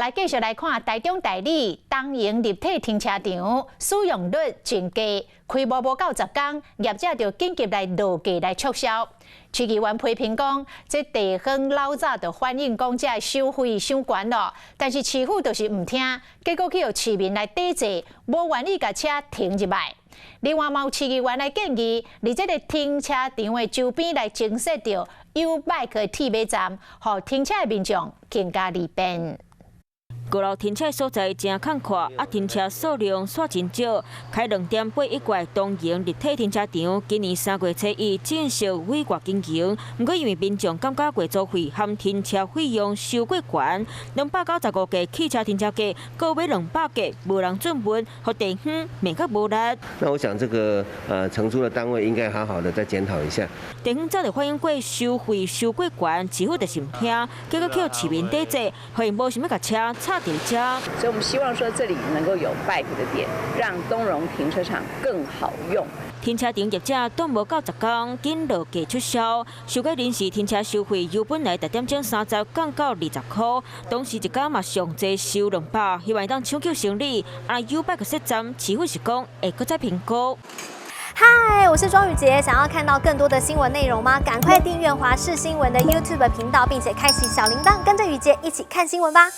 来继续来看台中大里东营立体停车场使用率真低，开幕无到10天，业者就紧急来落价来促销。区议员批评讲，这地方老早就反映讲这收费伤悬咯，但是市府就是唔听，结果去互市民来抵制，无愿意甲车停入来。另外，有市议员来建议，伫这个停车场的周边来增设着 U-Bike 的铁马站，互停车的民众更加利便。高楼停车所在真坎坷，停车数量煞真少。开2.8亿块东营立体停车场，今年3月初一正式委外经营。不过因为民众感觉月租费含停车费用收过悬，295架汽车停车格，购买200架，无人准文，和地方免个无力。那我想这个承租的单位应该好好的再检讨一下。地方早就反映过收费收过悬，市府就是唔听，结果去市民抵制，所以无想要甲车拆掉车。所以我们希望说这里能够有 bike 的点，让东荣停车场更好用。停车场业者都无到10天，紧落价促销，修改临时停车收费由本来6.30降到20块，当时一天嘛上济收200，希望当抢救成立。U-Bike 设站，市府是讲会搁再评估。嗨，我是庄宇杰，想要看到更多的新闻内容吗？赶快订阅华视新闻的 YouTube 频道，并且开启小铃铛，跟着宇杰一起看新闻吧。